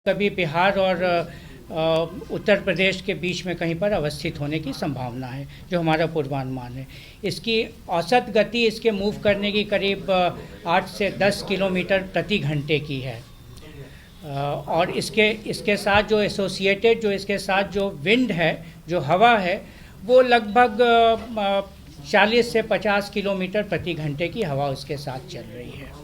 कभी बिहार और उत्तर प्रदेश के बीच में कहीं पर अवस्थित होने की संभावना है, जो हमारा पूर्वानुमान है। इसकी औसत गति इसके मूव करने की करीब 8 से 10 किलोमीटर प्रति घंटे की है। और इसके साथ जो एसोसिएटेड इसके साथ जो विंड है, जो हवा है, वो लगभग 40 से 50 किलोमीटर प्रति घंटे की हवा उसके साथ चल रही है।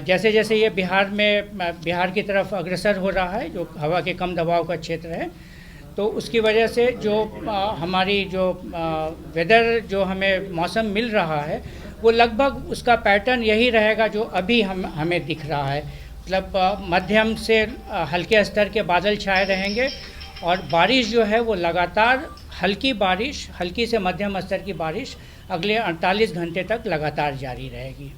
जैसे जैसे ये बिहार की तरफ अग्रसर हो रहा है, जो हवा के कम दबाव का क्षेत्र है, तो उसकी वजह से जो हमारी जो वेदर जो हमें मौसम मिल रहा है, वो लगभग उसका पैटर्न यही रहेगा जो अभी हमें दिख रहा है। मतलब मध्यम से हल्के स्तर के बादल छाए रहेंगे और बारिश जो है वो लगातार हल्की से मध्यम स्तर की बारिश अगले 48 घंटे तक लगातार जारी रहेगी।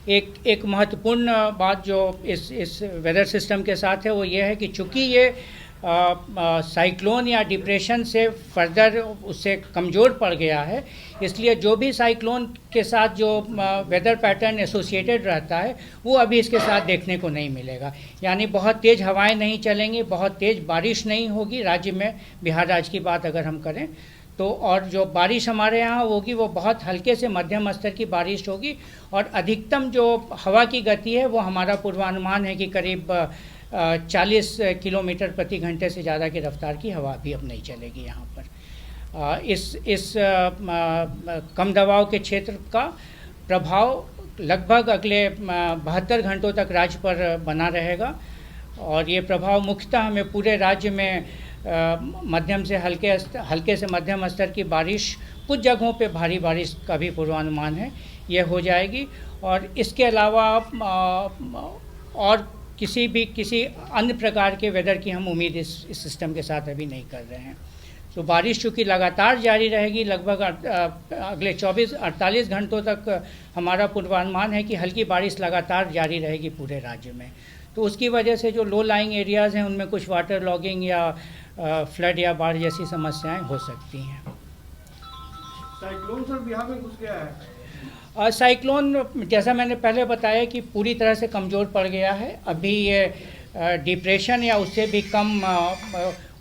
एक महत्वपूर्ण बात जो इस वेदर सिस्टम के साथ है वो ये है कि चूँकि ये साइक्लोन या डिप्रेशन से फर्दर उससे कमज़ोर पड़ गया है, इसलिए जो भी साइक्लोन के साथ जो वेदर पैटर्न एसोसिएटेड रहता है वो अभी इसके साथ देखने को नहीं मिलेगा। यानी बहुत तेज़ हवाएं नहीं चलेंगी, बहुत तेज़ बारिश नहीं होगी राज्य में, बिहार राज्य की बात अगर हम करें तो। और जो बारिश हमारे यहाँ होगी वो बहुत हल्के से मध्यम स्तर की बारिश होगी और अधिकतम जो हवा की गति है वो हमारा पूर्वानुमान है कि करीब 40 किलोमीटर प्रति घंटे से ज़्यादा की रफ्तार की हवा भी अब नहीं चलेगी यहाँ पर। इस कम दबाव के क्षेत्र का प्रभाव लगभग अगले 72 घंटों तक राज्य पर बना रहेगा और ये प्रभाव मुख्यतः हमें पूरे राज्य में मध्यम से हल्के से मध्यम स्तर की बारिश, कुछ जगहों पे भारी बारिश का भी पूर्वानुमान है, ये हो जाएगी। और इसके अलावा और किसी अन्य प्रकार के वेदर की हम उम्मीद इस सिस्टम के साथ अभी नहीं कर रहे हैं। तो बारिश चूँकि लगातार जारी रहेगी, लगभग अगले 48 घंटों तक हमारा पूर्वानुमान है कि हल्की बारिश लगातार जारी रहेगी पूरे राज्य में। तो उसकी वजह से जो लो लाइंग एरियाज़ हैं उनमें कुछ वाटर लॉगिंग या फ्लड या बाढ़ जैसी समस्याएं हो सकती हैं। साइक्लोन सर बिहार में घुस गया है। साइक्लोन जैसा मैंने पहले बताया कि पूरी तरह से कमज़ोर पड़ गया है। अभी ये डिप्रेशन या उससे भी कम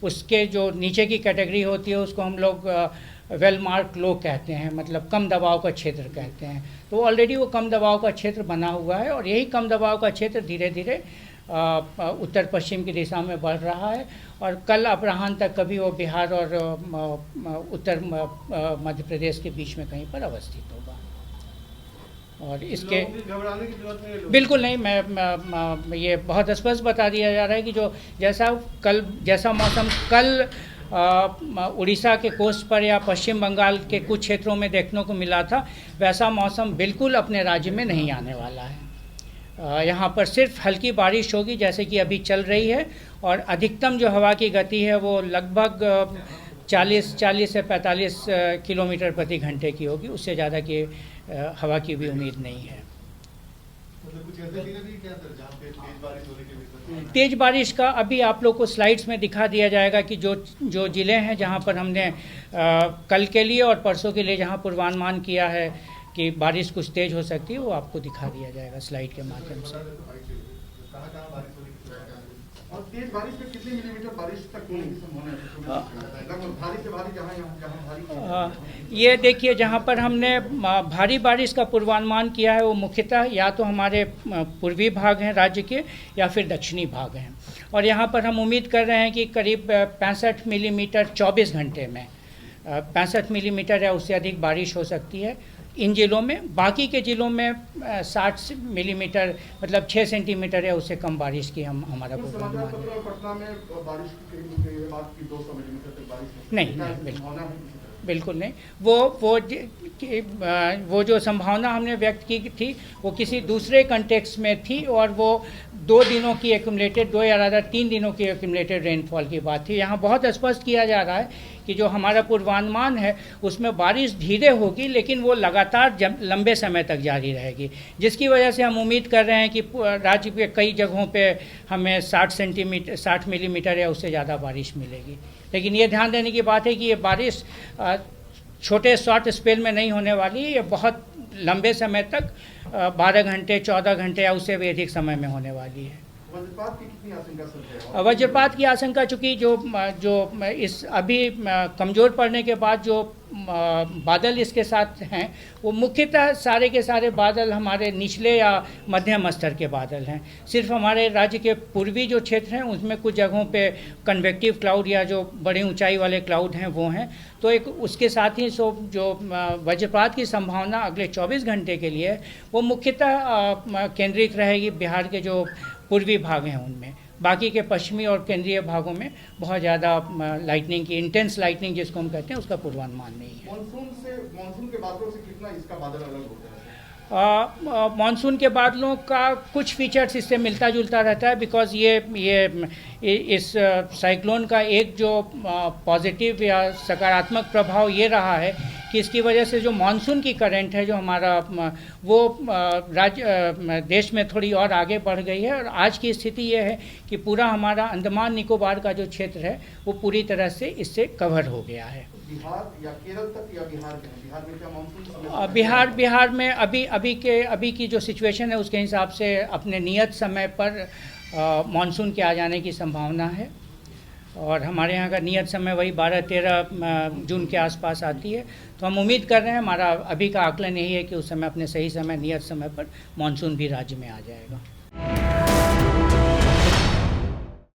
उसके जो नीचे की कैटेगरी होती है उसको हम लोग वेल मार्क लो कहते हैं, मतलब कम दबाव का क्षेत्र कहते हैं। तो ऑलरेडी वो कम दबाव का क्षेत्र बना हुआ है और यही कम दबाव का क्षेत्र धीरे धीरे उत्तर पश्चिम की दिशा में बढ़ रहा है और कल अपराह्न तक कभी वो बिहार और उत्तर मध्य प्रदेश के बीच में कहीं पर अवस्थित होगा। और इसके घबराने की जरूरत नहीं है। बिल्कुल नहीं, मैं ये बहुत स्पष्ट बता दिया जा रहा है कि जो जैसा मौसम कल उड़ीसा के कोस्ट पर या पश्चिम बंगाल के कुछ क्षेत्रों में देखने को मिला था, वैसा मौसम बिल्कुल अपने राज्य में नहीं आने वाला है। यहाँ पर सिर्फ हल्की बारिश होगी जैसे कि अभी चल रही है और अधिकतम जो हवा की गति है वो लगभग 40 से 45 किलोमीटर प्रति घंटे की होगी, उससे ज़्यादा की हवा की भी उम्मीद नहीं है। तेज बारिश का अभी आप लोग को स्लाइड्स में दिखा दिया जाएगा कि जो ज़िले हैं जहाँ पर हमने कल के लिए और परसों के लिए जहाँ पूर्वानुमान किया है कि बारिश कुछ तेज हो सकती है, वो आपको दिखा दिया जाएगा स्लाइड के माध्यम से। और तेज बारिश में कितने मिलीमीटर बारिश तक होने की संभावना है? लगभग भारी से भारी जहाँ भारी। ये देखिए, जहाँ पर हमने भारी बारिश का पूर्वानुमान किया है वो मुख्यतः या तो हमारे पूर्वी भाग हैं राज्य के या फिर दक्षिणी भाग हैं। और यहाँ पर हम उम्मीद कर रहे हैं कि करीब 65 मिलीमीटर 24 घंटे में 65 मिलीमीटर या उससे अधिक बारिश हो सकती है इन जिलों में। बाकी के जिलों में 60 मिलीमीटर मतलब 6 सेंटीमीटर या उससे कम बारिश की हमारा पूर्वानुमान है। पटना में बारिश की बात की 200 मिलीमीटर तक बारिश नहीं, बिल्कुल नहीं। वो जो संभावना हमने व्यक्त की थी वो किसी दूसरे कंटेक्स्ट में थी और वो 2 दिनों की एक्यूमुलेटेड 2 या ज़्यादा 3 दिनों की एक्यूमुलेटेड रेनफॉल की बात थी। यहाँ बहुत स्पष्ट किया जा रहा है कि जो हमारा पूर्वानुमान है उसमें बारिश धीरे होगी लेकिन वो लगातार लंबे समय तक जारी रहेगी, जिसकी वजह से हम उम्मीद कर रहे हैं कि राज्य के कई जगहों पे हमें 60 मिलीमीटर या उससे ज़्यादा बारिश मिलेगी। लेकिन ये ध्यान देने की बात है कि ये बारिश छोटे शॉर्ट स्पेल में नहीं होने वाली है, ये बहुत लंबे समय तक 12 घंटे 14 घंटे या उससे भी अधिक समय में होने वाली है। वज्रपात की कितनी आशंका सर है? वज्रपात की आशंका चूँकि जो इस अभी कमज़ोर पड़ने के बाद जो बादल इसके साथ हैं वो मुख्यतः सारे के सारे बादल हमारे निचले या मध्यम स्तर के बादल हैं। सिर्फ हमारे राज्य के पूर्वी जो क्षेत्र हैं उसमें कुछ जगहों पे कन्वेक्टिव क्लाउड या जो बड़ी ऊंचाई वाले क्लाउड हैं वो हैं। तो एक उसके साथ ही जो वज्रपात की संभावना अगले 24 घंटे के लिए वो मुख्यतः केंद्रित रहेगी बिहार के जो पूर्वी भाग हैं उनमें। बाकी के पश्चिमी और केंद्रीय भागों में बहुत ज़्यादा लाइटनिंग की इंटेंस लाइटनिंग जिसको हम कहते हैं उसका पूर्वानुमान नहीं है। मानसून के बादलों से कितना इसका बादल अलग होता है? मानसून के बादलों का कुछ फीचर्स इससे मिलता जुलता रहता है बिकॉज़ ये इस साइक्लोन का एक जो पॉजिटिव या सकारात्मक प्रभाव ये रहा है कि इसकी वजह से जो मानसून की करंट है जो हमारा वो देश में थोड़ी और आगे बढ़ गई है। और आज की स्थिति ये है कि पूरा हमारा अंडमान निकोबार का जो क्षेत्र है वो पूरी तरह से इससे कवर हो गया है। बिहार या केरल तक या बिहार में क्या मानसून? बिहार में अभी की जो सिचुएशन है उसके हिसाब से अपने नियत समय पर मानसून के आ जाने की संभावना है। और हमारे यहाँ का नियत समय वही 12-13 जून के आसपास आती है। तो हम उम्मीद कर रहे हैं, हमारा अभी का आकलन यही है कि उस समय अपने सही समय नियत समय पर मानसून भी राज्य में आ जाएगा।